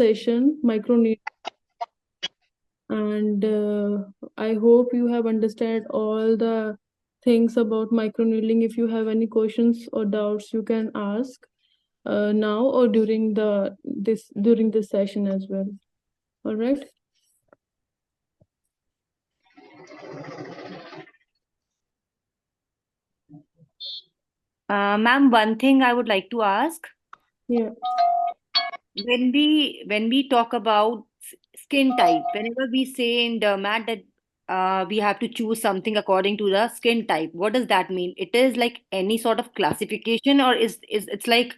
session, microneedling, and I hope you have understood all the things about microneedling. If you have any questions or doubts, you can ask now or during this session as well. All right. Ma'am, one thing I would like to ask. Yeah. When we talk about skin type, whenever we say in dermat that we have to choose something according to the skin type, what does that mean? It is like any sort of classification, or is it's like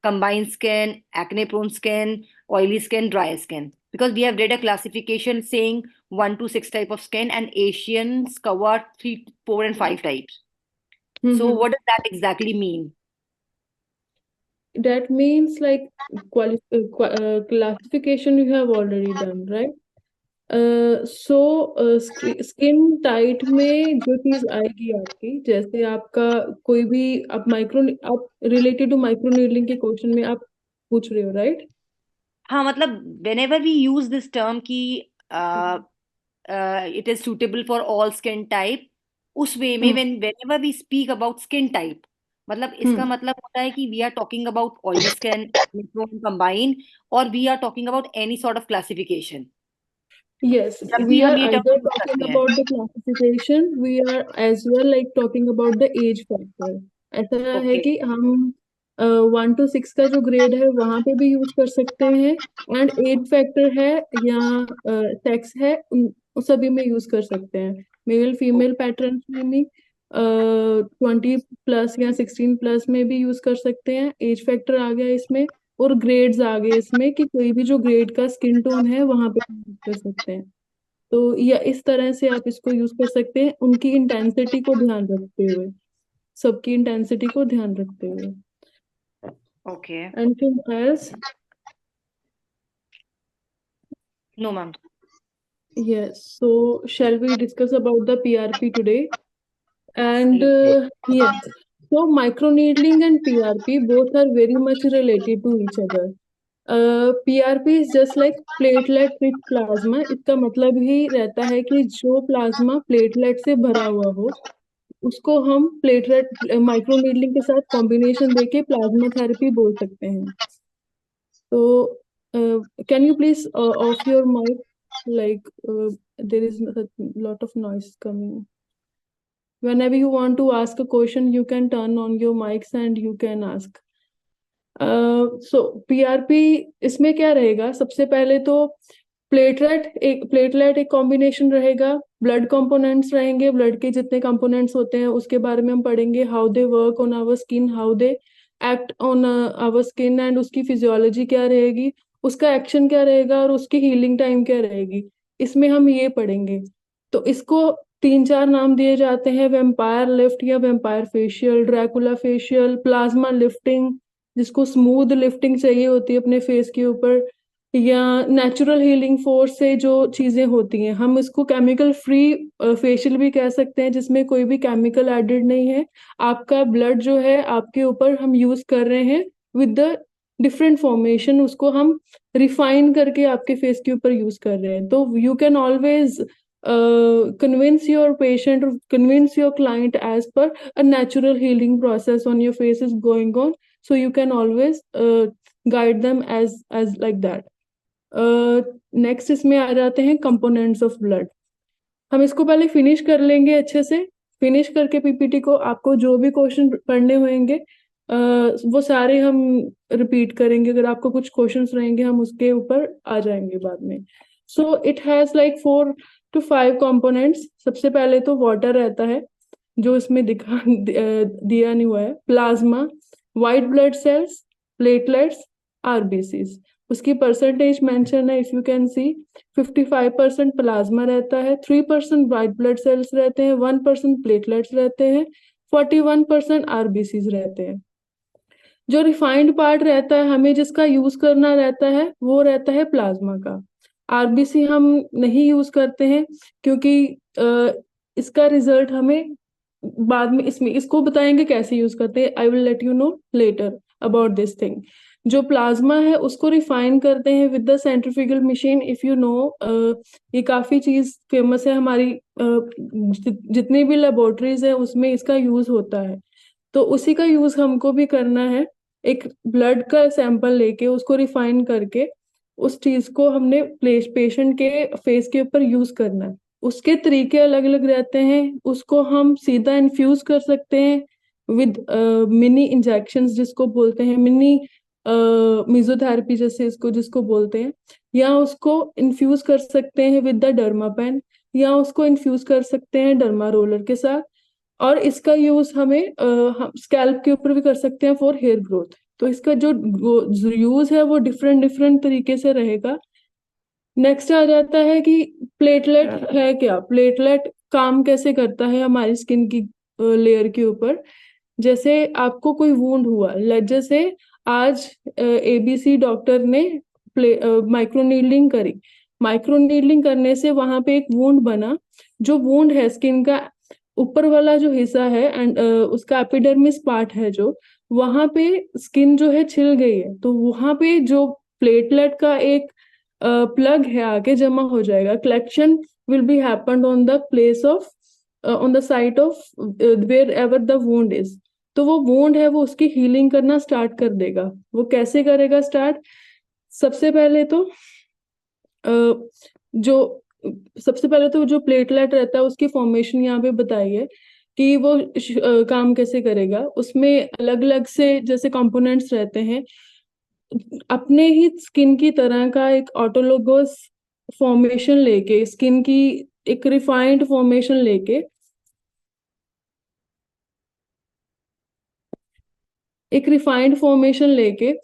combined skin, acne prone skin, oily skin, dry skin? Because we have read a classification saying 1 to 6 type of skin, and Asians cover 3, 4, and 5 types. So Mm-hmm. what does that exactly mean? That means like classification you have already done, right? Skin tight में जो चीज आएगी आपकी, जैसे आपका कोई भी आप रिलेटेड टू माइक्रो नीडलिंग के क्वेश्चन में आप पूछ रहे हो, राइट? हाँ, मतलब whenever we use this term कि it is suitable for all skin type, उस वे में हम्म whenever we speak about skin type, मतलब इसका हम्म मतलब होता है कि we are talking about oily skin, acne prone combined, और we are talking about any sort of classification. Yes, जब भी we हम are ये term either use talking करते हैं. about the classification, we are as well like talking about the age factor. ऐसा है Okay. कि हम 1 to 6 का जो ग्रेड है वहां पे भी यूज कर सकते हैं, एंड एज फैक्टर है या सेक्स है, उन सभी में यूज कर सकते हैं। मेल फीमेल पैटर्न में भी 20+ या 16+ में भी यूज कर सकते हैं। एज फैक्टर आ गया इसमें, और ग्रेड्स आ गए इसमें कि कोई भी जो ग्रेड का स्किन टोन है वहां पे यूज कर सकते हैं। तो या इस तरह से आप इसको यूज कर सकते हैं, उनकी इंटेंसिटी को ध्यान रखते हुए, सबकी इंटेंसिटी को ध्यान रखते हुए। Okay. Anything else? No, ma'am. Yes, so shall we discuss about the PRP today? And Yes. yes, so microneedling and PRP both are very much related to each other. PRP is just like platelet rich plasma. इसका मतलब ही रहता है कि जो plasma platelet से भरा हुआ हो उसको हम प्लेटलेट माइक्रोनीडलिंग के साथ कॉम्बिनेशन देके प्लाज्मा थेरेपी बोल सकते हैं। तो can you please off your mic, like there is a lot of noise coming. Whenever you want to ask a question, you can turn on your mics and you can ask. So PRP इसमें क्या रहेगा? सबसे पहले तो platelet एक combination रहेगा, blood components रहेंगे, blood के जितने कंपोनेंट्स होते हैं उसके बारे में हम पढ़ेंगे, how they work on our skin, how they act on our skin, and उसकी फिजियोलॉजी क्या रहेगी, उसका एक्शन क्या रहेगा और उसकी हीलिंग टाइम क्या रहेगी, इसमें हम ये पढ़ेंगे। तो इसको 3-4 नाम दिए जाते हैं: वेम्पायर लिफ्ट या vampire facial, Dracula facial, plasma lifting जिसको स्मूथ लिफ्टिंग चाहिए होती है अपने फेस के ऊपर, या नेचुरल हीलिंग फोर्स से जो चीजें होती हैं, हम इसको केमिकल फ्री फेशियल भी कह सकते हैं जिसमें कोई भी केमिकल एडेड नहीं है। आपका ब्लड जो है आपके ऊपर हम यूज कर रहे हैं विद द डिफरेंट फॉर्मेशन, उसको हम रिफाइन करके आपके फेस के ऊपर यूज कर रहे हैं। तो you can always convince your patient or convince your client as per a natural healing process on your face is going on, so you can always guide them as like that. Next इसमें आ जाते हैं components of blood. हम इसको पहले finish कर लेंगे अच्छे से, फिनिश करके पीपीटी को आपको जो भी क्वेश्चन पढ़ने होंगे वो सारे हम रिपीट करेंगे। अगर आपको कुछ क्वेश्चंस रहेंगे हम उसके ऊपर आ जाएंगे बाद में। So it has like 4 to 5 components. सबसे पहले तो वाटर रहता है जो इसमें दिया नहीं हुआ है, plasma, white blood cells, platelets, RBCs. उसकी परसेंटेज मेंशन है, if you can see, 55% plasma रहता है, 3% वाइट ब्लड सेल्स रहते हैं, 1% प्लेटलेट्स रहते हैं, 41% आरबीसीज रहते हैं। जो रिफाइंड पार्ट रहता है हमें जिसका यूज करना रहता है वो रहता है प्लाज्मा का। आरबीसी हम नहीं यूज करते हैं क्योंकि इसका रिजल्ट हमें बाद में इसमें इसको बताएंगे कैसे यूज करते हैं। I will let you know later about this thing. जो प्लाज्मा है उसको रिफाइन करते हैं with the centrifugal machine, if you know. ये काफी चीज फेमस है हमारी, जितनी भी लेबोरेटरीज है उसमें इसका यूज होता है। तो उसी का यूज हमको भी करना है। एक ब्लड का सैंपल लेके उसको रिफाइन करके उस चीज को हमने पेशेंट के फेस के ऊपर यूज करना है। उसके तरीके अलग अलग रहते हैं। उसको हम सीधा इन्फ्यूज कर सकते हैं विद मिनी इंजेक्शंस, जिसको बोलते हैं मिनी मिजोथेरेपी, जैसे इसको जिसको बोलते हैं। या उसको इन्फ्यूज कर सकते हैं विद द डर्मा पेन, या उसको इन्फ्यूज कर सकते हैं डर्मा रोलर के साथ। और इसका यूज हमें हम स्कैल्प के ऊपर भी कर सकते हैं फॉर हेयर ग्रोथ। तो इसका जो यूज है वो डिफरेंट डिफरेंट तरीके से रहेगा। नेक्स्ट आ जाता है कि प्लेटलेट है क्या, प्लेटलेट काम कैसे करता है हमारी स्किन की लेयर के ऊपर। जैसे आपको कोई वूंड हुआ, जैसे आज एबीसी डॉक्टर ने माइक्रो नीडलिंग करी। माइक्रो नीडलिंग करने से वहां पे एक वूंड बना। जो वूंड है स्किन का ऊपर वाला जो हिस्सा है, एंड उसका एपिडर्मिस पार्ट है जो, वहां पे स्किन जो है छिल गई है। तो वहां पे जो प्लेटलेट का एक प्लग है आके जमा हो जाएगा। Collection will be happened on the place of, on the site of wherever the wound is. तो वो वुंड है वो उसकी हीलिंग करना स्टार्ट कर देगा। वो कैसे करेगा स्टार्ट? सबसे पहले तो जो सबसे पहले तो जो प्लेटलेट रहता है उसकी फॉर्मेशन यहाँ पे बताई है कि वो काम कैसे करेगा। उसमें अलग अलग से जैसे कंपोनेंट्स रहते हैं। अपने ही स्किन की तरह का एक ऑटोलोगस फॉर्मेशन लेके, स्किन की एक रिफाइंड फॉर्मेशन लेके, एक रिफाइंड फॉर्मेशन लेके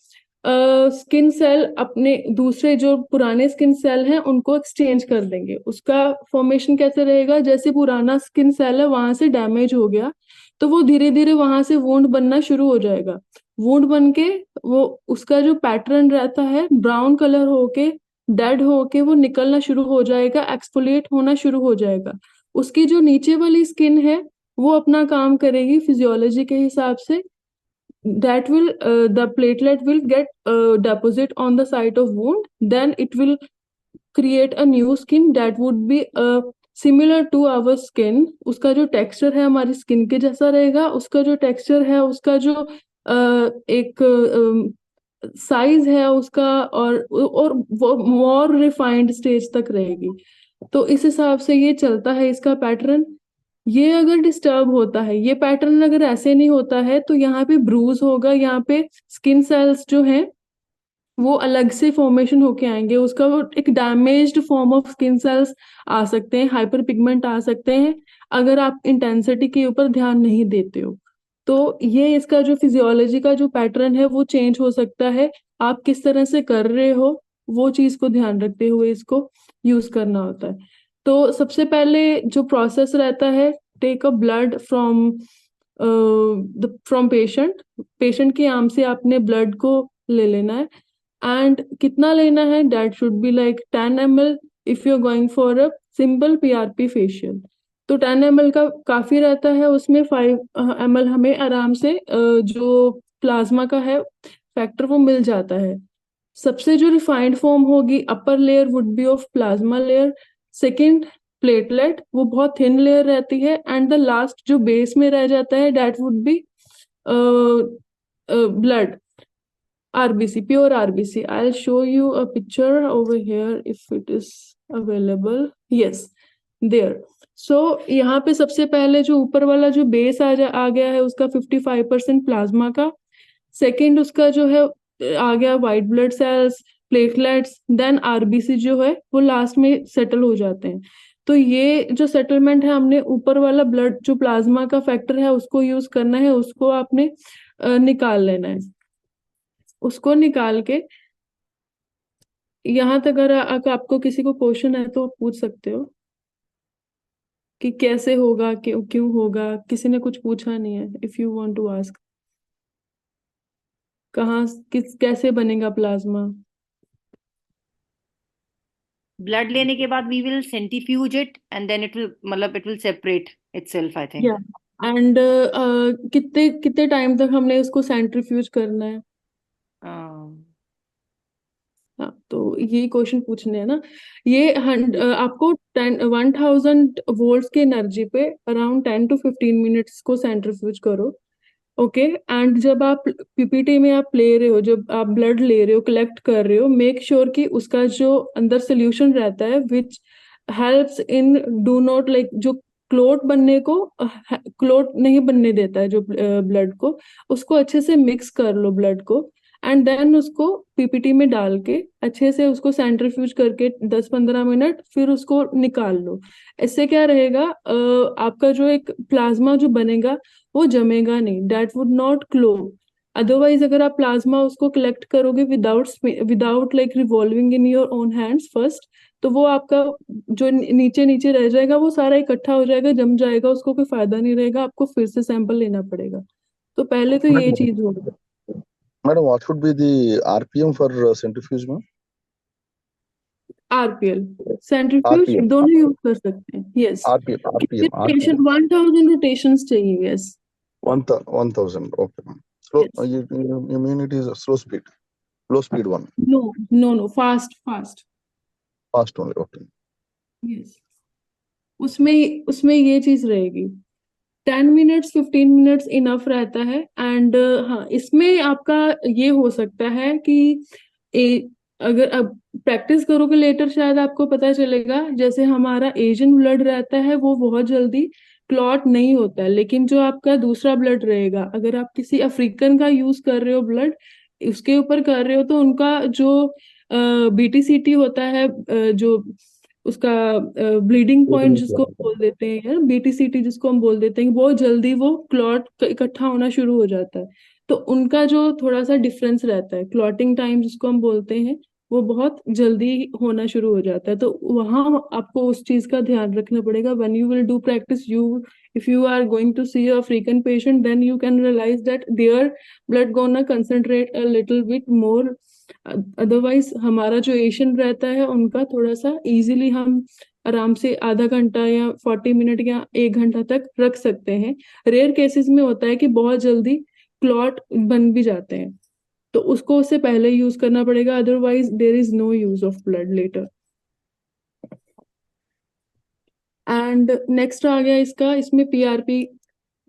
स्किन सेल अपने दूसरे जो पुराने स्किन सेल हैं उनको एक्सचेंज कर देंगे। उसका फॉर्मेशन कैसे रहेगा? जैसे पुराना स्किन सेल है वहां से डैमेज हो गया, तो वो धीरे धीरे वहां से वुंड बनना शुरू हो जाएगा। वुंड बन के वो, उसका जो पैटर्न रहता है ब्राउन कलर होके, डेड होके वो निकलना शुरू हो जाएगा, एक्सफोलिएट होना शुरू हो जाएगा। उसकी जो नीचे वाली स्किन है वो अपना काम करेगी फिजियोलॉजी के हिसाब से। that will the platelet will get deposit on the site of wound, then it will create a new skin that would be similar to our skin। उसका जो टेक्सचर है हमारी स्किन के जैसा रहेगा। उसका जो टेक्सचर है, उसका जो एक साइज है उसका, और वो मोर रिफाइंड स्टेज तक रहेगी। तो इस हिसाब से ये चलता है इसका पैटर्न। ये अगर डिस्टर्ब होता है, ये पैटर्न अगर ऐसे नहीं होता है, तो यहाँ पे ब्रूज होगा। यहाँ पे स्किन सेल्स जो हैं वो अलग से फॉर्मेशन होके आएंगे। उसका वो एक damaged form of skin cells आ सकते हैं, हाइपर पिगमेंट आ सकते हैं, अगर आप इंटेंसिटी के ऊपर ध्यान नहीं देते हो। तो ये इसका जो फिजियोलॉजी का जो पैटर्न है वो चेंज हो सकता है। आप किस तरह से कर रहे हो वो चीज को ध्यान रखते हुए इसको यूज करना होता है। तो सबसे पहले जो प्रोसेस रहता है, take a blood from from patient. Patient के आर्म से आपने ब्लड को ले लेना है। एंड कितना लेना है? That should be like 10 ml if you are going for a simple PRP facial. तो 10 ml का काफी रहता है। उसमें 5 ml हमें आराम से जो प्लाज्मा का है फैक्टर वो मिल जाता है। सबसे जो रिफाइंड फॉर्म होगी, upper layer would be of plasma layer. Second platelet, वो बहुत थिन लेयर रहती है। एंड द लास्ट जो बेस में रह जाता है that would be blood, RBC, pure RBC. I'll show you a picture over here if it is available. Yes, there. So यहाँ पे सबसे पहले जो ऊपर वाला जो बेस आ गया है उसका 55% प्लाज्मा का। सेकेंड उसका जो है आ गया white blood cells, platelets, then RBC जो है वो लास्ट में सेटल हो जाते हैं। तो ये जो सेटलमेंट है, हमने ऊपर वाला ब्लड जो प्लाज्मा का फैक्टर है उसको यूज करना है, उसको आपने निकाल लेना है। उसको निकाल के, यहाँ तक अगर आपको किसी को क्वेश्चन है तो आप पूछ सकते हो कि कैसे होगा, क्यों क्यों होगा। किसी ने कुछ पूछा नहीं है? If you want to ask, कहाँ किस कैसे बनेगा प्लाज्मा? ब्लड लेने के बाद we will centrifuge it and then it will, मतलब it will separate itself I yeah, think. And कितने कितने टाइम तक हमने उसको सेंट्रीफ्यूज करना है? हाँ। हाँ, तो ये क्वेश्चन पूछने हैं ना। ये आपको 1000 वोल्ट्स की एनर्जी पे अराउंड 10 to 15 मिनट्स को सेंट्रीफ्यूज करो। ओके। एंड जब आप पीपीटी में आप ले रहे हो, जब आप ब्लड ले रहे हो, कलेक्ट कर रहे हो, मेक श्योर कि उसका जो अंदर सोल्यूशन रहता है which helps in do not like जो क्लोट बनने को, क्लोट नहीं बनने देता है जो ब्लड को, उसको अच्छे से मिक्स कर लो ब्लड को। एंड देन उसको पीपीटी में डाल के अच्छे से उसको सेंट्रीफ्यूज करके 10-15 मिनट फिर उसको निकाल लो। इससे क्या रहेगा, आपका जो एक प्लाज्मा जो बनेगा वो जमेगा नहीं, that would not clot. Otherwise अगर आप प्लाज्मा उसको कलेक्ट करोगे without without like revolving in your own hands first, तो वो आपका जो नीचे नीचे रह जाएगा वो सारा इकट्ठा हो जाएगा, जम जाएगा, उसको कोई फायदा नहीं रहेगा, आपको फिर से सैंपल लेना पड़ेगा। तो पहले तो ये Madam, चीज होगी। madam, what should be the RPM for centrifuge, ma'am? RPL centrifuge RPM, दोनों यूज कर सकते हैं, यस। RPM, कितने RPM, रोटेशन, RPM. 1000 रोटेशंस चाहिए, yes. 1000. Okay, ma'am. Slow. Yes. You mean it is a slow speed? Low speed one. No, no, no, fast fast. Fast only. Okay. Yes. उसमें उसमें ये चीज रहेगी, 10 मिनट्स 15 मिनट्स इनफ रहता है। And हाँ, इसमें आपका ये हो सकता है कि अगर अब प्रैक्टिस करोगे लेटर शायद आपको पता चलेगा, जैसे हमारा एशियन ब्लड रहता है वो बहुत जल्दी क्लॉट नहीं होता है, लेकिन जो आपका दूसरा ब्लड रहेगा, अगर आप किसी अफ्रीकन का यूज कर रहे हो ब्लड उसके ऊपर कर रहे हो, तो उनका जो बीटीसीटी होता है, जो उसका ब्लीडिंग पॉइंट जिसको हम बोल देते हैं, यार बीटीसीटी जिसको हम बोल देते हैं, बहुत जल्दी वो क्लॉट इकट्ठा होना शुरू हो जाता है। तो उनका जो थोड़ा सा डिफरेंस रहता है, क्लॉटिंग टाइम जिसको हम बोलते हैं, वो बहुत जल्दी होना शुरू हो जाता है। तो वहां आपको उस चीज का ध्यान रखना पड़ेगा। When you will do practice, you if you are going to see a African patient, then you can realize that their blood gonna concentrate a little bit more। Otherwise हमारा जो एशियन रहता है उनका थोड़ा सा इजीली हम आराम से आधा घंटा या 40 मिनट या 1 घंटा तक रख सकते हैं। रेयर केसेस में होता है कि बहुत जल्दी क्लॉट बन भी जाते हैं, तो उसको उससे पहले यूज करना पड़ेगा, otherwise there is no use of blood later. And next आ गया इसका, इसमें पीआरपी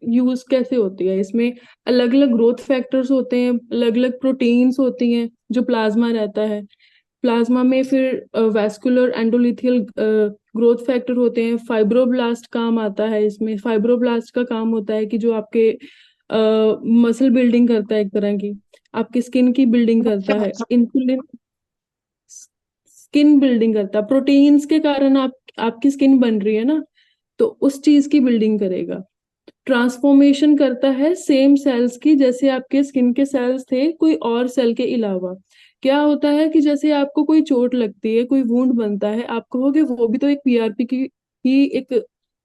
यूज कैसे होती है। इसमें अलग अलग ग्रोथ फैक्टर्स होते हैं, अलग अलग प्रोटीन्स होती हैं जो प्लाज्मा रहता है। प्लाज्मा में फिर वैस्कुलर एंडोलिथियल ग्रोथ फैक्टर होते हैं। फाइब्रोब्लास्ट काम आता है इसमें। फाइब्रोब्लास्ट का काम होता है कि जो आपके मसल बिल्डिंग करता है, एक तरह की आपकी स्किन की बिल्डिंग करता है। इंसुलिन स्किन बिल्डिंग करता है, प्रोटीन्स के कारण आपकी स्किन बन रही है ना, तो उस चीज की बिल्डिंग करेगा। ट्रांसफॉर्मेशन करता है सेम सेल्स की, जैसे आपके स्किन के सेल्स थे कोई और सेल के अलावा। क्या होता है कि जैसे आपको कोई चोट लगती है, कोई वुंड बनता है, आप कहोगे वो भी तो एक पीआरपी की ही एक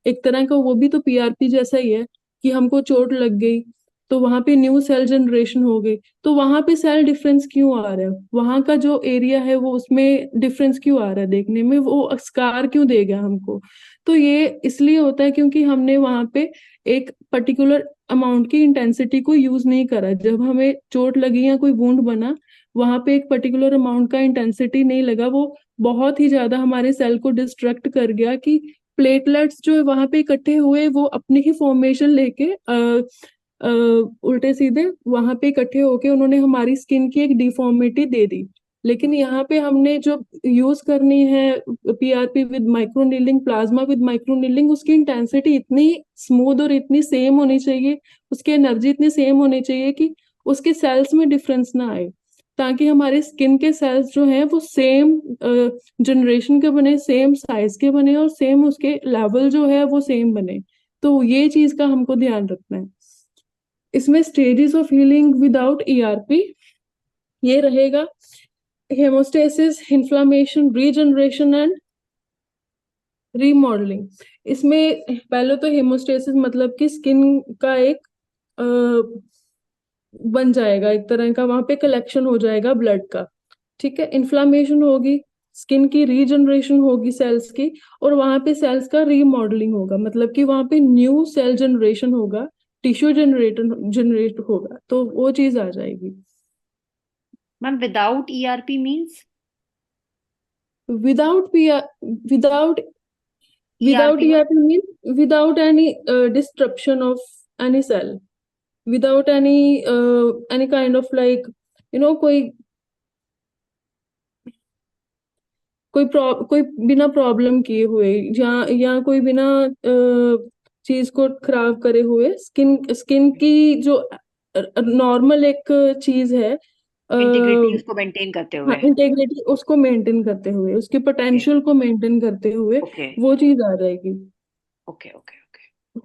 एक तरह का, वो भी तो पीआरपी जैसा ही है कि हमको चोट लग गई तो वहां पे न्यू सेल जनरेशन हो गई। तो वहां पे सेल डिफरेंस क्यों आ रहा है, वहां का जो एरिया है वो उसमें डिफरेंस क्यों आ रहा है देखने में, वो स्कार क्यों देगा हमको। तो ये इसलिए होता है क्योंकि हमने वहां पे एक पर्टिकुलर अमाउंट की इंटेंसिटी को यूज नहीं करा। जब हमें चोट लगी या कोई वुंड बना, वहां पे एक पर्टिकुलर अमाउंट का इंटेंसिटी नहीं लगा, वो बहुत ही ज्यादा हमारे सेल को डिस्ट्रक्ट कर गया कि प्लेटलेट्स जो वहां पे इकट्ठे हुए वो अपनी ही फॉर्मेशन लेके उल्टे सीधे वहां पे इकट्ठे होके उन्होंने हमारी स्किन की एक डिफॉर्मिटी दे दी। लेकिन यहाँ पे हमने जो यूज करनी है पीआरपी विद माइक्रोनीलिंग, प्लाज्मा विद माइक्रोनीलिंग, उसकी इंटेंसिटी इतनी स्मूथ और इतनी सेम होनी चाहिए, उसकी एनर्जी इतनी सेम होनी चाहिए कि उसके सेल्स में डिफरेंस ना आए, ताकि हमारे स्किन के सेल्स जो हैं वो सेम जनरेशन के बने, सेम साइज के बने और सेम उसके लेवल जो है वो सेम बने। तो ये चीज का हमको ध्यान रखना है। इसमें stages of healing without ERP ये रहेगा: hemostasis, inflammation, regeneration and remodeling. इसमें पहले तो हेमोस्टेसिस मतलब कि स्किन का एक बन जाएगा, एक तरह का वहां पे कलेक्शन हो जाएगा ब्लड का। ठीक है। इन्फ्लामेशन होगी, स्किन की रीजनरेशन होगी सेल्स की, और वहां पे सेल्स का रीमॉडलिंग होगा, मतलब कि वहां पे न्यू सेल जनरेशन होगा, टिश्यू जनरेट होगा, तो वो चीज आ जाएगी। Ma'am, without ERP means Without PR, without without ERP. ERP means without any disruption of any cell, without any kind of like कोई कोई बिना प्रॉब्लम किए हुए या कोई बिना चीज को खराब करे हुए स्किन स्किन की जो नॉर्मल एक चीज है, इंटीग्रिटी उसको मेंटेन करते हाँ, हुए। इंटेग्रिटी उसको मेंटेन करते हुए, उसकी ओके पोटेंशियल को मेंटेन करते हुए ओके वो चीज आ जाएगी। Okay okay okay.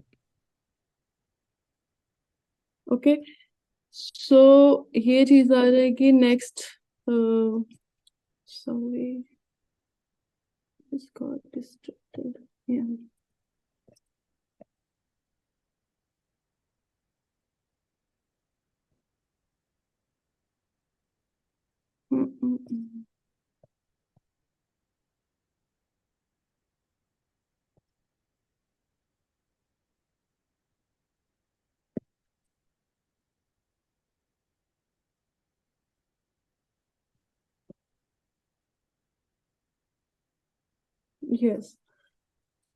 ओके, सो ये चीज आ जाएगी। Next, sorry, got distracted, yeah. Mm. Yes,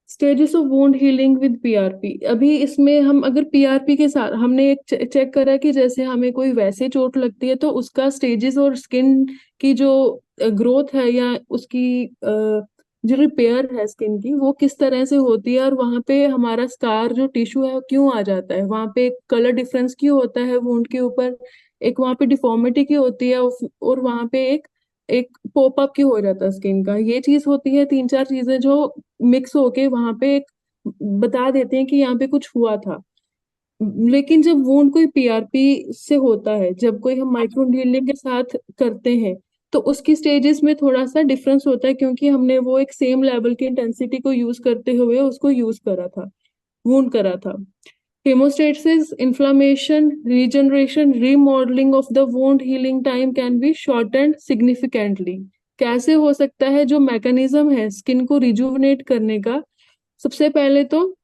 stages of wound healing with PRP. अभी इसमें हम अगर पीआरपी के साथ हमने एक चेक करा कि जैसे हमें कोई वैसे चोट लगती है तो उसका स्टेजेस और स्किन की जो ग्रोथ है या उसकी जो रिपेयर है स्किन की वो किस तरह से होती है, और वहां पे हमारा स्कार जो टिश्यू है क्यों आ जाता है, वहां पे कलर डिफरेंस क्यों होता है वुंड के ऊपर, एक वहां पे डिफॉर्मिटी क्यों होती है, और वहां पे एक एक पॉप अप क्यों हो जाता है स्किन का। ये चीज होती है, तीन चार चीजें जो मिक्स होके वहां पे एक बता देते हैं कि यहाँ पे कुछ हुआ था। लेकिन जब वुंड कोई पीआरपी से होता है, जब कोई हम माइक्रो नीडलिंग के साथ करते हैं, तो उसकी स्टेजेस में थोड़ा सा डिफरेंस होता है, क्योंकि हमने वो एक सेम लेवल की इंटेंसिटी को यूज करते हुए उसको यूज करा था, वुंड करा था। Hemostasis, inflammation, regeneration, remodeling of the wound healing time can be shortened significantly। कैसे हो सकता है, जो मैकेनिज्म है स्किन को रिजुवनेट करने का, सबसे पहले तो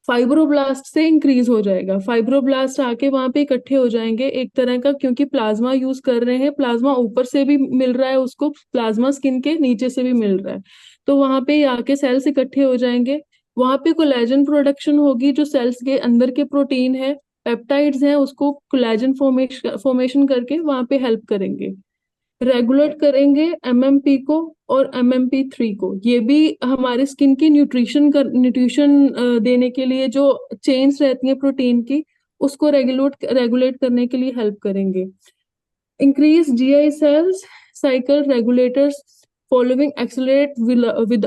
फाइब्रोब्लास्ट से इंक्रीज हो जाएगा। फाइब्रोब्लास्ट आके वहां पे इकट्ठे हो जाएंगे एक तरह का, क्योंकि प्लाज्मा यूज कर रहे हैं, प्लाज्मा ऊपर से भी मिल रहा है उसको, प्लाज्मा स्किन के नीचे से भी मिल रहा है, तो वहां पे आके सेल्स इकट्ठे हो जाएंगे। वहां पे कोलेजन प्रोडक्शन होगी, जो सेल्स के अंदर के प्रोटीन है, पेप्टाइड्स हैं, उसको कोलेजन फॉर्मेशन करके वहां पे हेल्प करेंगे। रेगुलेट करेंगे एमएमपी को और एमएमपी 3 को। ये भी हमारे स्किन की न्यूट्रिशन देने के लिए, जो चेन्स रहती हैं प्रोटीन की, उसको रेगुलेट रेगुलेट करने के लिए हेल्प करेंगे। Increase GI cells cycle regulators following accelerate with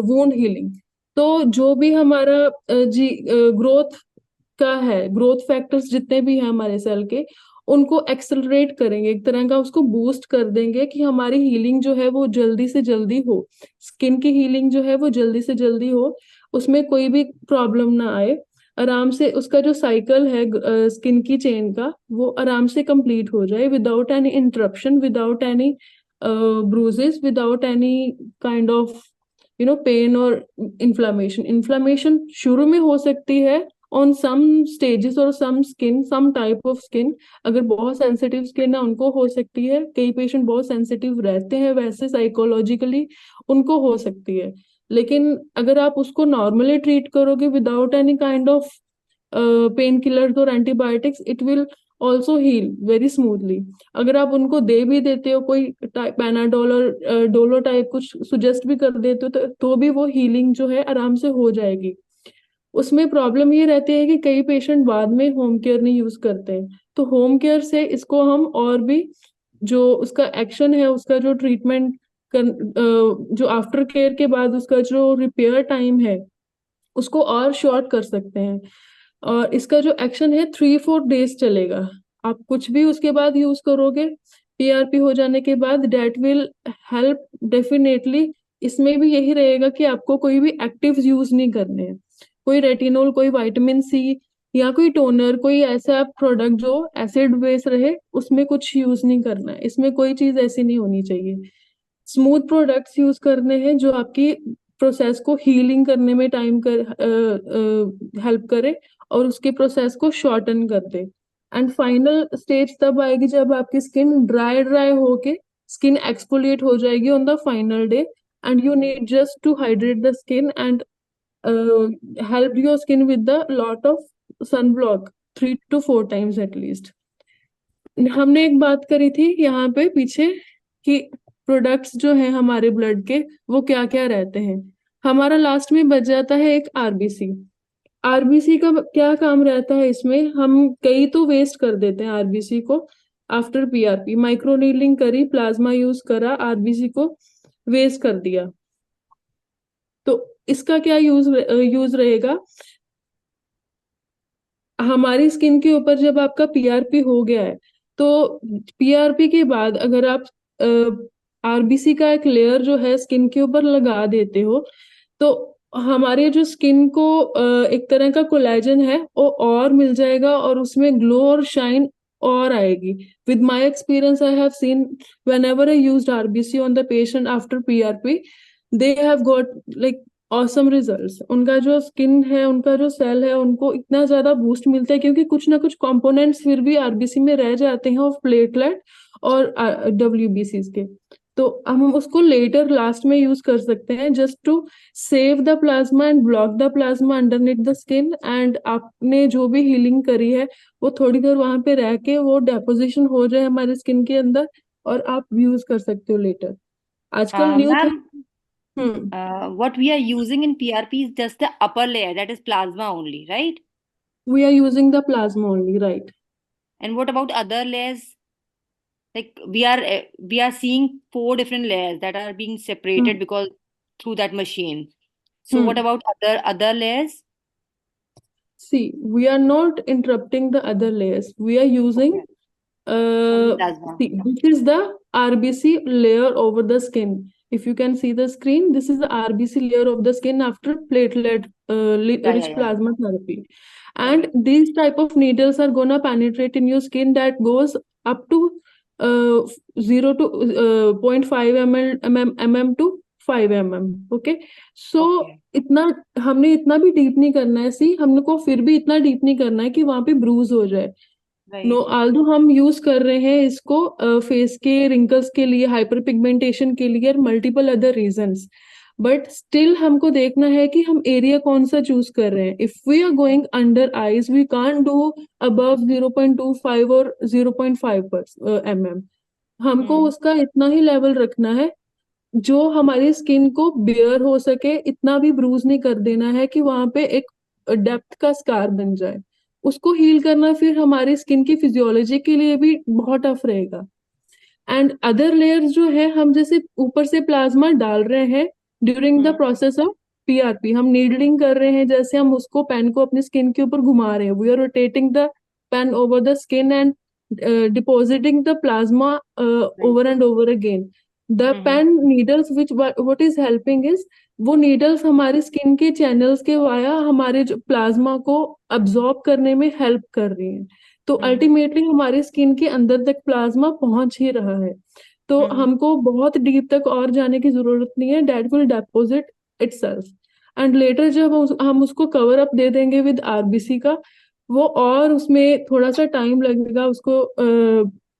wound healing. तो जो भी हमारा जी ग्रोथ का है, ग्रोथ फैक्टर्स जितने भी हैं हमारे सेल के, उनको एक्सेलरेट करेंगे, एक तरह का उसको बूस्ट कर देंगे कि हमारी हीलिंग जो है वो जल्दी से जल्दी हो, स्किन की हीलिंग जो है वो जल्दी से जल्दी हो, उसमें कोई भी प्रॉब्लम ना आए, आराम से उसका जो साइकिल है स्किन की चेन का वो आराम से कंप्लीट हो जाए, without any interruption, without any bruises, without any kind of pain और इन्फ्लामेशन। इन्फ्लामेशन शुरू में हो सकती है ऑन सम स्टेजेस और some skin, some type of skin. अगर बहुत सेंसिटिव स्किन है उनको हो सकती है, कई पेशेंट बहुत सेंसिटिव रहते हैं वैसे साइकोलॉजिकली, उनको हो सकती है। लेकिन अगर आप उसको नॉर्मली ट्रीट करोगे without any kind of painkillers और antibiotics, it will also heal very smoothly. अगर आप उनको दे भी देते हो कोई पैनाडोल और डोलो टाइप कुछ सुजेस्ट भी कर देते हो, तो भी वो हीलिंग जो है आराम से हो जाएगी। उसमें प्रॉब्लम ये रहती है कि कई पेशेंट बाद में होम केयर नहीं यूज करते हैं, तो होम केयर से इसको हम और भी, जो उसका एक्शन है, उसका जो ट्रीटमेंट जो आफ्टर केयर के बाद उसका जो रिपेयर टाइम है उसको और शॉर्ट कर सकते हैं। और इसका जो एक्शन है 3-4 डेज चलेगा। आप कुछ भी उसके बाद यूज करोगे पीआरपी हो जाने के बाद, डेट विल हेल्प डेफिनेटली। इसमें भी यही रहेगा कि आपको कोई भी एक्टिव यूज नहीं करने हैं, कोई रेटिनोल, कोई विटामिन सी या कोई टोनर, कोई ऐसा प्रोडक्ट जो एसिड बेस रहे, उसमें कुछ यूज नहीं करना है। इसमें कोई चीज ऐसी नहीं होनी चाहिए। स्मूथ प्रोडक्ट्स यूज करने हैं जो आपकी प्रोसेस को हीलिंग करने में, टाइम कर हेल्प करे और उसके प्रोसेस को शॉर्टन कर दे। एंड फाइनल स्टेज तब आएगी जब आपकी स्किन ड्राई होके स्किन एक्सफोलिएट हो जाएगी on the final day, and you need just to hydrate the skin and help your skin with the lot of sunblock 3 to 4 times at least. हमने एक बात करी थी यहाँ पे पीछे कि प्रोडक्ट्स जो हैं हमारे ब्लड के वो क्या क्या रहते हैं। हमारा लास्ट में बच जाता है एक आरबीसी। आरबीसी का क्या काम रहता है इसमें, हम कई तो वेस्ट कर देते हैं आरबीसी को। आफ्टर पीआरपी माइक्रो नीडलिंग करी, प्लाज्मा यूज करा, आरबीसी को वेस्ट कर दिया, तो इसका क्या यूज रहेगा। हमारी स्किन के ऊपर जब आपका पीआरपी हो गया है तो पीआरपी के बाद अगर आप आरबीसी का एक लेयर जो है स्किन के ऊपर लगा देते हो तो हमारे जो स्किन को एक तरह का कोलेजन है वो और मिल जाएगा और उसमें ग्लो और शाइन और आएगी। With my experience I have seen whenever I used RBC on the patient after PRP, they have got like awesome results. उनका जो स्किन है, उनका जो सेल है, उनको इतना ज्यादा बूस्ट मिलता है क्योंकि कुछ ना कुछ कंपोनेंट्स फिर भी आरबीसी में रह जाते हैं ऑफ प्लेटलेट और डब्ल्यूबीसी के, तो हम उसको लेटर लास्ट में यूज कर सकते हैं just to save the plasma and block the plasma underneath the skin. And आपने जो भी हीलिंग करी है वो थोड़ी देर वहां पे रह के वो डेपोजिशन हो जाए हमारे स्किन के अंदर और आप यूज कर सकते हो लेटर। आजकल new Ma'am, thing what we are using in PRP is just the upper layer, that is plasma only, right? we are using the plasma only, right? And what about other layers? Like we are seeing 4 different layers that are being separated Hmm. because through that machine. So what Hmm. about other layers? See, we are not interrupting the other layers. We are using, Okay, only uh, plasma. see, this is the RBC layer over the skin. If you can see the screen, this is the RBC layer of the skin after platelet Yeah, rich yeah. plasma therapy. And Right. these type of needles are gonna penetrate in your skin that goes up to 0 to 0.5 mm to 5 mm. Okay. So Okay. इतना हमने इतना भी deep नहीं करना है, सी हमको फिर भी इतना डीप नहीं करना है कि वहां पे ब्रूज हो जाए। No, Right. आल्दो हम यूज कर रहे हैं इसको फेस के रिंकल्स के लिए, हाइपर पिगमेंटेशन के लिए और multiple other reasons, but still हमको देखना है कि हम एरिया कौन सा चूज कर रहे हैं। If we are going under eyes we can't do above 0.25 और 0.5 mm। हमको Hmm. उसका इतना ही लेवल रखना है जो हमारी स्किन को बेयर हो सके, इतना भी ब्रूज नहीं कर देना है कि वहां पे एक डेप्थ का स्कार बन जाए। उसको हील करना फिर हमारी स्किन की फिजियोलॉजी के लिए भी बहुत टफ रहेगा। एंड अदर लेयर्स जो है, हम जैसे ऊपर से प्लाज्मा डाल रहे हैं during the Hmm. Process of PRP, हम नीडलिंग कर रहे हैं, जैसे हम उसको पेन को अपनी स्किन के ऊपर घुमा रहे हैं, we are rotating the pen over the skin and depositing the plasma Right. Over and over again. The Mm-hmm. Pen needles which what is helping is, वो नीडल्स हमारे स्किन के चैनल्स के वाया हमारे जो प्लाज्मा को absorb करने में help कर रही हैं, तो Mm-hmm. अल्टीमेटली हमारी स्किन के अंदर तक प्लाज्मा पहुंच ही रहा है। तो Mm-hmm. हमको बहुत डीप तक और जाने की जरूरत नहीं है, that will deposit itself. And later जब हम उसको कवर अप दे देंगे विद आरबीसी का, वो और उसमें थोड़ा सा टाइम लगेगा उसको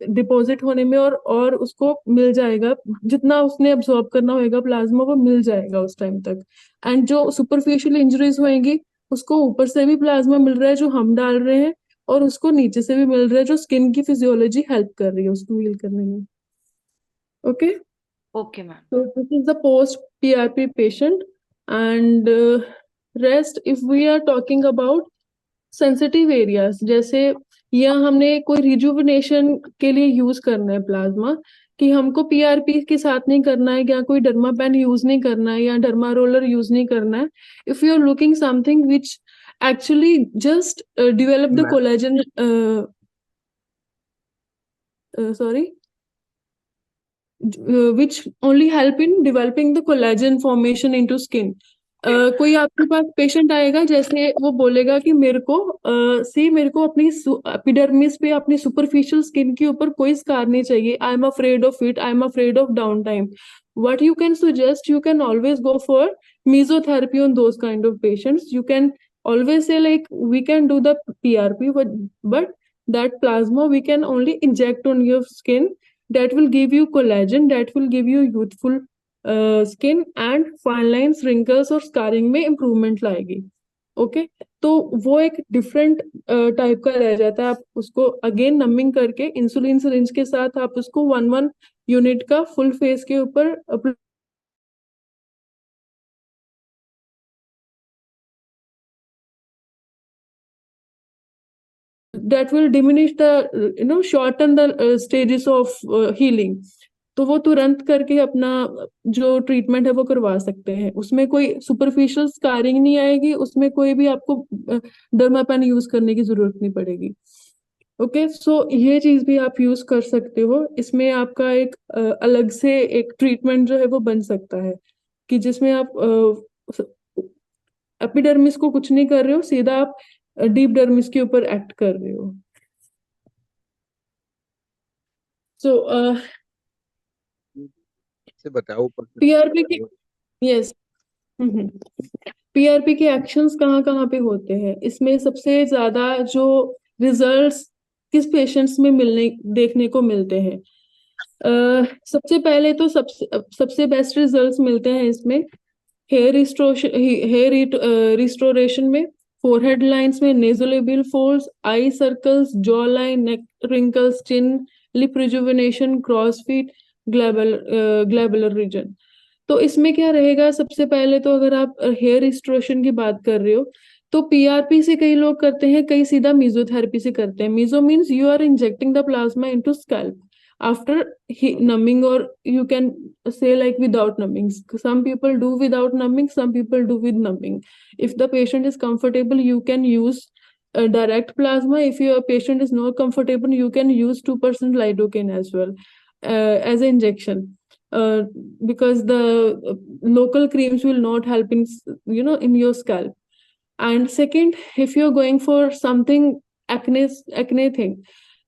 डिपॉजिट होने में, और उसको मिल जाएगा जितना उसने अब्सॉर्ब करना होगा प्लाज्मा वो मिल जाएगा उस टाइम तक। एंड जो सुपरफिशियल इंजरीज होंगी उसको ऊपर से भी प्लाज्मा मिल रहा है जो हम डाल रहे हैं, और उसको नीचे से भी मिल रहा है जो स्किन की फिजियोलॉजी हेल्प कर रही है उसको हील करने में। Okay, Okay, ma'am. so this is the post PRP patient, and rest if we are talking about sensitive areas, जैसे यहाँ हमने कोई रिजुविनेशन के लिए यूज करना है प्लाज्मा, कि हमको पीआरपी के साथ नहीं करना है, या कोई डर्मा पेन यूज नहीं करना है, या डर्मा रोलर यूज नहीं करना है। If you are looking something which actually just develop the collagen, sorry, which only help in developing the collagen formation into skin. कोई आपके पास पेशेंट आएगा, जैसे वो बोलेगा कि मेरे को मेरे को अपनी एपिडर्मिस पे अपनी सुपरफिशियल स्किन के ऊपर कोई स्कार नहीं चाहिए, I am afraid of it, I am afraid of down time. what you can suggest, you can always go for mesotherapy on those kind of patients. You can always say like we can do the PRP, but that plasma we can only inject on your skin, that will give you collagen, that will give you youthful skin and fine lines, wrinkles और scarring में improvement लाएगी. Okay तो वो एक different type का रह जाता है. आप उसको अगेन नमिंग करके इंसुलिन सिरिंज के साथ आप उसको 1 यूनिट का फुल फेस के ऊपर that will diminish the shorten the stages of healing. तो वो तुरंत करके अपना जो ट्रीटमेंट है वो करवा सकते हैं. उसमें कोई सुपरफिशियल स्कारिंग नहीं आएगी, उसमें कोई भी आपको डर्मापेन यूज करने की जरूरत नहीं पड़ेगी. ओके सो ये चीज भी आप यूज कर सकते हो. इसमें आपका एक अलग से एक ट्रीटमेंट जो है वो बन सकता है कि जिसमें आप एपिडर्मिस को कुछ नहीं कर रहे हो, सीधा आप डीप डर्मिस के ऊपर एक्ट कर रहे हो. सो से बताओ ऊपर से पीआरपी की यस पीआरपी के एक्शंस कहाँ कहाँ पे होते हैं. इसमें सबसे ज्यादा जो रिजल्ट्स किस पेशेंट्स में मिलने देखने को मिलते हैं. सबसे पहले तो सबसे बेस्ट रिजल्ट्स मिलते हैं इसमें हेयर रिस्टोरेशन में, फोरहेड लाइंस में, nasolabial folds, eye circles, jaw line, neck wrinkles, chin, lip rejuvenation, cross feet, glabellar region. तो इसमें क्या रहेगा, सबसे पहले तो अगर आप हेयर रिस्टोरेशन की बात कर रहे हो तो पीआरपी से कई लोग करते हैं, कई सीधा मीजोथेरेपी से करते हैं. Meso means you are injecting the plasma into scalp after numbing, or you can say like without numbing. Some people do without numbing, some people do with numbing. If the patient is comfortable, you can use direct plasma. If your patient is not comfortable, you can use 2% lidocaine as well as an injection, because the local creams will not help in in your scalp. And second, if you're going for something acne thing,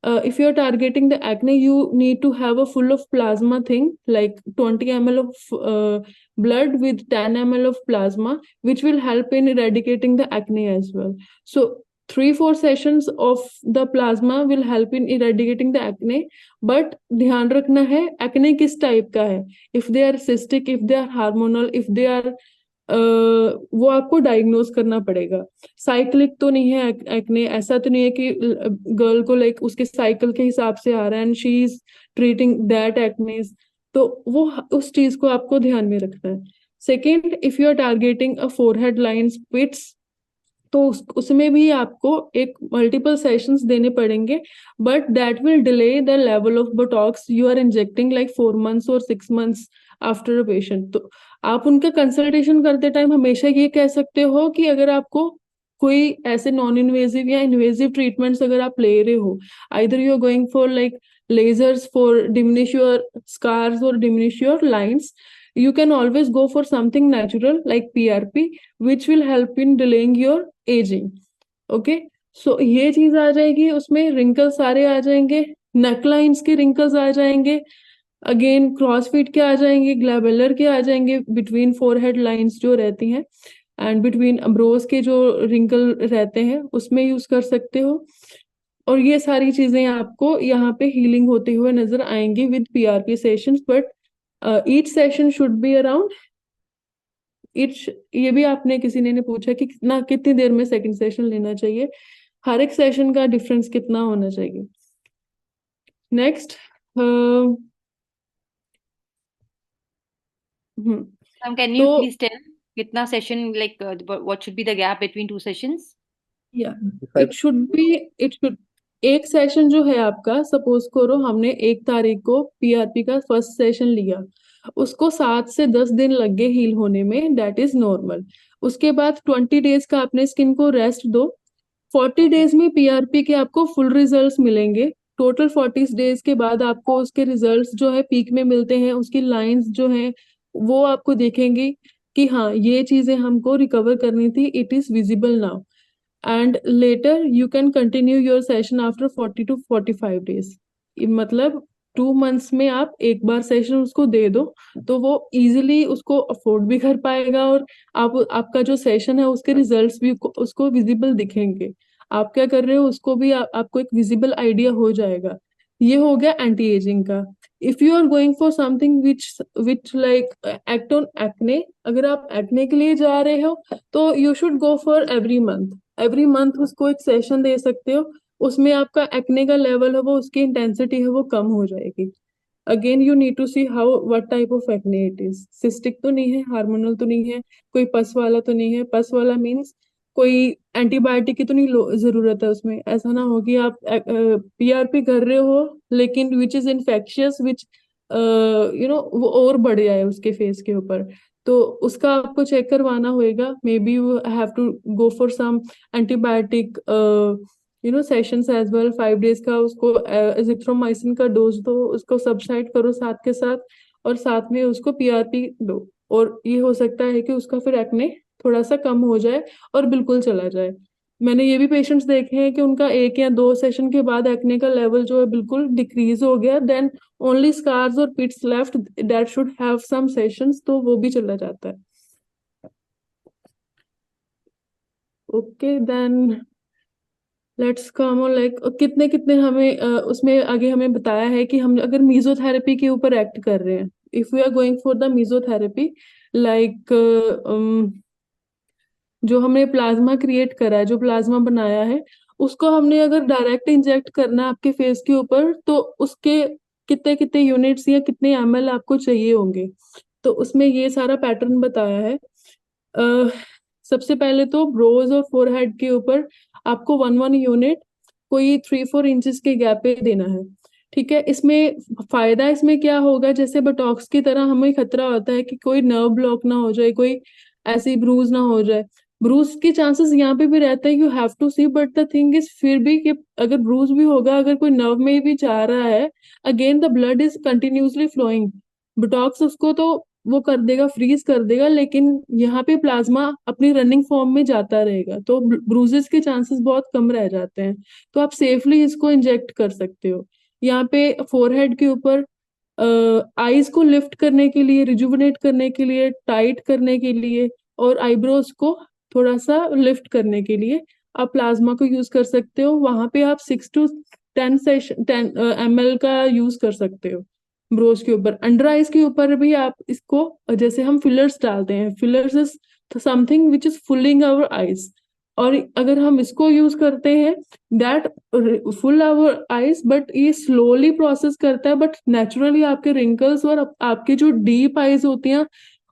if you're targeting the acne, you need to have a full of plasma thing, like 20 ml of blood with 10 ml of plasma, which will help in eradicating the acne as well. So 3-4 sessions of the plasma will help in eradicating the acne. But ध्यान रखना है acne किस type का है. If they are cystic, if they are hormonal, if they are वो आपको diagnose करना पड़ेगा. साइक्लिक तो नहीं है एक्ने, ऐसा तो नहीं है कि गर्ल को लाइक उसके साइकिल के हिसाब से आ रहा है and she is treating that एक्नेस. तो वो उस चीज को आपको ध्यान में रखना है. Second, if you are targeting a forehead lines, pits, तो उसमें भी आपको एक मल्टीपल सेशंस देने पड़ेंगे, but that will delay the level of botox you are injecting like 4 months और 6 months आफ्टर अ पेशेंट. तो आप उनका कंसल्टेशन करते टाइम हमेशा ये कह सकते हो कि अगर आपको कोई ऐसे नॉन इन्वेजिव या इन्वेजिव ट्रीटमेंट्स अगर आप ले रहे हो, either you are going for like lasers for diminish your scars or diminish your lines, you can always go for something natural like PRP, which will help in delaying your aging. Okay, so ये चीज आ जाएगी. उसमें wrinkles सारे आ जाएंगे, necklines के wrinkles आ जाएंगे, again CrossFit के आ जाएंगे, ग्लैबुलर के आ जाएंगे, बिटवीन फोरहेड लाइंस जो रहती हैं एंड बिटवीन अम्ब्रोज के जो रिंकल रहते हैं उसमें यूज कर सकते हो. और ये सारी चीजें आपको यहाँ पे हीलिंग होते हुए नजर आएंगी with PRP sessions. But each session should be around each, ये भी आपने किसी ने पूछा कि कितनी देर में सेकंड सेशन लेना चाहिए. हर एक सेशन का डिफरेंस कितना होना चाहिए. Next, can you please tell कितना session, like what should be the gap between 2 sessions? It should एक सेशन जो है आपका, सपोज करो हमने 1 तारीख को पीआरपी का फर्स्ट सेशन लिया, उसको 7 से 10 दिन लग गए हील होने में, दैट इज नॉर्मल. उसके बाद 20 डेज का अपने स्किन को रेस्ट दो. 40 डेज में पीआरपी के आपको फुल रिजल्ट्स मिलेंगे. टोटल 40 डेज के बाद आपको उसके रिजल्ट्स जो है पीक में मिलते हैं. उसकी लाइंस जो है वो आपको देखेंगी कि हाँ ये चीजें हमको रिकवर करनी थी, it is visible now. And later you can continue your session after 40 to 45 days. मतलब 2 months में आप एक बार सेशन उसको दे दो तो वो इजीली उसको अफोर्ड भी कर पाएगा और आपका जो सेशन है उसके रिजल्ट्स भी उसको विजिबल दिखेंगे. आप क्या कर रहे हो उसको भी आपको एक विजिबल आइडिया हो जाएगा। ये हो गया एंटी एजिंग का। If you are going for something which like act on acne, अगर आप एक्ने के लिए जा रहे हो तो you should go for every month उसको एक सेशन दे सकते हो। उसमें आपका एक्ने का लेवल है वो, उसकी इंटेंसिटी है वो कम हो जाएगी। Again you need to see how what type of acne it is, cystic तो नहीं है, हार्मोनल तो नहीं है, कोई पस वाला तो नहीं है। पस वाला मीन्स कोई एंटीबायोटिक की तो नहीं जरूरत है उसमें। ऐसा ना हो कि आप पीआरपी कर रहे हो लेकिन विच इज इन्फेक्शियस, विच वो और बढ़ जाए उसके फेस के ऊपर। तो उसका आपको चेक करवाना होएगा। Maybe you have to go for some antibiotic sessions as well. 5 days का उसको एजिथ्रोमाइसिन का डोज दो, उसको सबसाइड करो साथ के साथ, और साथ में उसको पीआरपी दो। और ये हो सकता है कि उसका फिर एक्ने थोड़ा सा कम हो जाए और बिल्कुल चला जाए। मैंने ये भी पेशेंट्स देखे हैं कि उनका 1 या 2 सेशन के बाद एक्ने का लेवल जो है बिल्कुल डिक्रीज हो गया, देन ओनली स्कार्स और pits left that should have some sessions, तो वो भी चला जाता है। Okay then let's come on like कितने कितने हमें उसमें आगे हमें बताया है कि हम अगर मीजोथेरेपी के ऊपर एक्ट कर रहे हैं, if we are going for the mesotherapy like जो हमने प्लाज्मा क्रिएट करा है, जो प्लाज्मा बनाया है, उसको हमने अगर डायरेक्ट इंजेक्ट करना है आपके फेस के ऊपर तो उसके कितने कितने यूनिट्स या कितने एमएल आपको चाहिए होंगे। तो उसमें ये सारा पैटर्न बताया है। अ, सबसे पहले तो ब्रोज और फोरहेड के ऊपर आपको 1 1 यूनिट कोई 3 4 इंचेस के गैप पे देना है। ठीक है, इसमें फायदा इसमें क्या होगा, जैसे बोटॉक्स की तरह हमें खतरा होता है कि कोई नर्व ब्लॉक ना हो जाए, कोई ऐसी ब्रूज ना हो जाए। ब्रूज के चांसेस यहाँ पे भी रहता है, you have to see, but the thing is फिर भी कि अगर ब्रूज भी होगा, अगर कोई नर्व में भी जा रहा है, again the blood is continuously flowing. Botox उसको तो वो कर देगा, फ्रीज कर देगा, लेकिन यहाँ पे प्लाज्मा अपनी रनिंग फॉर्म में जाता रहेगा, तो ब्रूजेस के चांसेस बहुत कम रह जाते हैं। तो आप सेफली इसको इंजेक्ट कर सकते हो। यहाँ पे फोरहेड के ऊपर आईज को लिफ्ट करने के लिए, रिजुविनेट करने के लिए, टाइट करने के लिए, और आईब्रोज को थोड़ा सा लिफ्ट करने के लिए आप प्लाज्मा को यूज कर सकते हो। वहां पे आप 6 to 10 का यूज कर सकते हो ब्रोज के ऊपर। अंडर आइज के ऊपर भी आप इसको, जैसे हम फिलर्स डालते हैं, fillers is something which is fulling our eyes, और अगर हम इसको यूज करते हैं that full our eyes, but ये स्लोली प्रोसेस करता है, बट नेचुरली आपके रिंकल्स और आपके जो डीप आइज होती हैं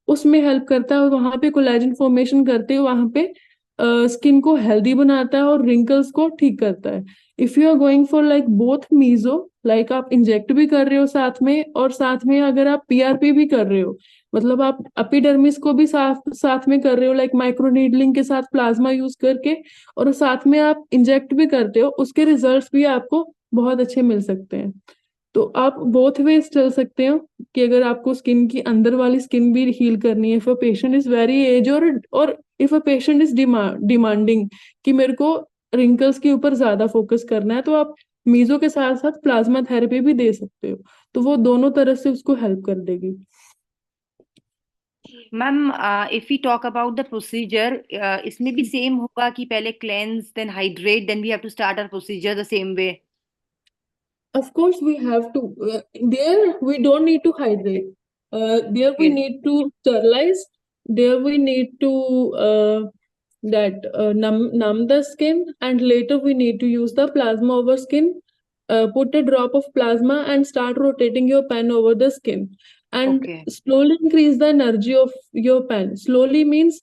उसमें हेल्प करता है, और वहां पे कोलेजन फॉर्मेशन करते हुए वहां पे स्किन को हेल्दी बनाता है और रिंकल्स को ठीक करता है। If you are going for like both meso, like आप इंजेक्ट भी कर रहे हो साथ में, और साथ में अगर आप पीआरपी भी कर रहे हो, मतलब आप एपिडर्मिस को भी साथ साथ में कर रहे हो, लाइक माइक्रो नीडलिंग के साथ प्लाज्मा यूज करके, और साथ में आप इंजेक्ट भी करते हो, उसके रिजल्ट्स भी आपको बहुत अच्छे मिल सकते हैं। तो आप बोथ वेज चल सकते हो कि अगर आपको स्किन की अंदर वाली स्किन भी हील करनी है, if a patient is very age, और if a patient is demanding कि मेरे को रिंकल्स के ऊपर ज्यादा फोकस करना है, तो आप मीजो के साथ साथ प्लाज्मा थेरेपी भी दे सकते हो। तो वो दोनों तरह से उसको हेल्प कर देगी। Ma'am, if we talk about the procedure, इसमें भी सेम होगा कि पहले cleanse then hydrate then we have to start our procedure the same way? Of course, we have to. There, we don't need to hydrate. There, we Okay. need to sterilize. There, we need to numb the skin, and later we need to use the plasma over skin. Put a drop of plasma and start rotating your pen over the skin, and Okay. slowly increase the energy of your pen. Slowly means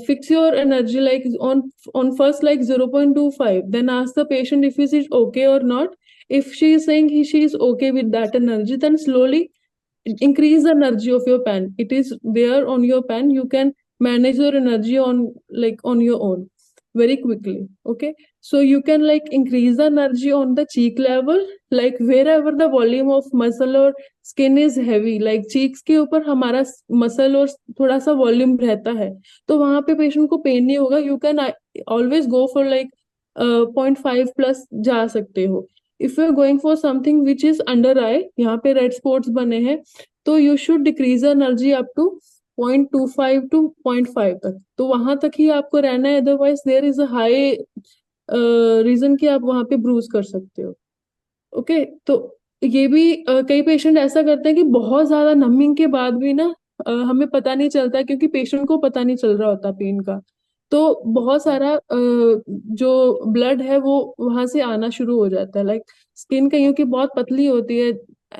fix your energy like on first like 0.25. Then ask the patient if is it okay or not. If she is saying she is okay with that energy, then slowly increase the energy of your pen. It is there on your pen. You can manage your energy on like on your own very quickly. Okay, so you can like increase the energy on the cheek level, like wherever the volume of muscle or skin is heavy, like cheeks के ऊपर हमारा muscle और थोड़ा सा volume रहता है, तो वहां पे पेशेंट को पेन नहीं होगा। You can always go for like 0.5 plus जा सकते हो। If you are going for something which is under eye, यहाँ पे रेड स्पॉट्स बने हैं, तो you should decrease energy up to 0.25 to 0.5 तक, तो वहां तक ही आपको रहना है। Otherwise there is a high reason कि आप वहां पे ब्रूज कर सकते हो। ओके, तो ये भी कई पेशेंट ऐसा करते हैं कि बहुत ज्यादा नमिंग के बाद भी ना हमें पता नहीं चलता, क्योंकि पेशेंट को पता नहीं चल रहा होता पेन का। तो बहुत सारा जो ब्लड है वो वहां से आना शुरू हो जाता है। लाइक स्किन कईयों की बहुत पतली होती है,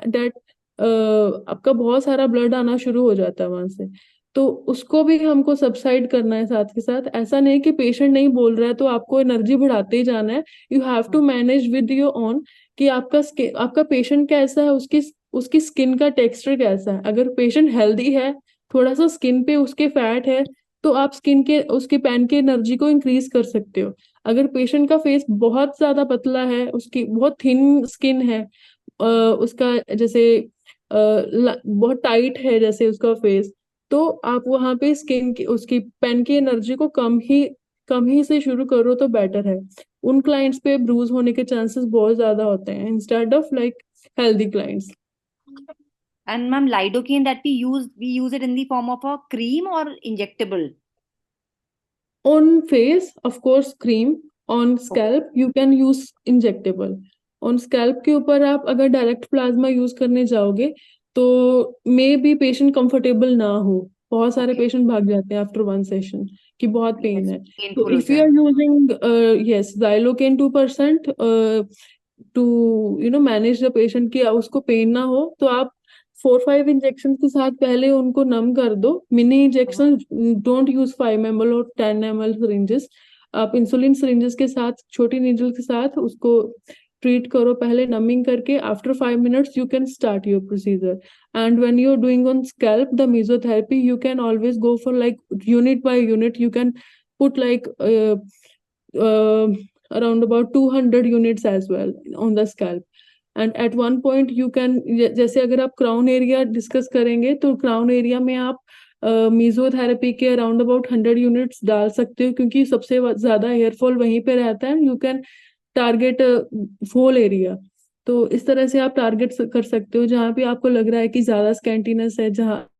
डेट आपका बहुत सारा ब्लड आना शुरू हो जाता है वहां से। तो उसको भी हमको सबसाइड करना है साथ के साथ। ऐसा नहीं कि पेशेंट नहीं बोल रहा है तो आपको एनर्जी बढ़ाते ही जाना है। You have to manage with your own कि आपका पेशेंट कैसा है, उसकी उसकी स्किन का टेक्सचर कैसा है। अगर पेशेंट हेल्दी है, थोड़ा सा स्किन पे उसके फैट है, तो आप स्किन के उसके पैन की एनर्जी को इंक्रीज कर सकते हो। अगर पेशेंट का फेस बहुत ज्यादा पतला है, उसकी बहुत थिन स्किन है, उसका जैसे बहुत टाइट है जैसे उसका फेस, तो आप वहां पे स्किन की उसकी पेन की एनर्जी को कम ही से शुरू करो तो बेटर है। उन क्लाइंट्स पे ब्रूज होने के चांसेस बहुत ज्यादा होते हैं instead of like healthy clients. And ma'am, lidocaine that we use it in the form of a cream or injectable? On face, of course, cream. On Okay. scalp, you can use injectable. On scalp के ऊपर आप अगर direct plasma use करने जाओगे तो may be patient comfortable ना हो। बहुत सारे Okay. पेशेंट भाग जाते हैं आफ्टर वन सेशन कि बहुत पेन Yes, है। तो painful हो इफ यू जाए. Are using yes xylocaine 2% to manage the patient की उसको पेन ना हो, तो आप 4-5 इंजेक्शन के साथ पहले उनको नम कर दो। Mini injection don't use 5 ml और 10 ml सिरिंजेस। आप इंसुलिन सिरिंजेस के साथ, छोटी नीडल के साथ उसको ट्रीट करो, पहले नमिंग करके। After 5 minutes you can start your procedure. And when you are doing on scalp the mesotherapy, you can always go for like unit by unit. You can put like around about 200 units as well on the scalp. And at one point you can, जैसे अगर आप crown area discuss करेंगे तो crown area में आप mesotherapy के around about 100 units डाल सकते हो, क्योंकि सबसे ज्यादा हेयरफॉल वहीं पे रहता है। यू कैन टारगेट फोल एरिया। तो इस तरह से आप टारगेट कर सकते हो जहाँ भी आपको लग रहा है कि ज्यादा स्कैंटीनेस है, जहाँ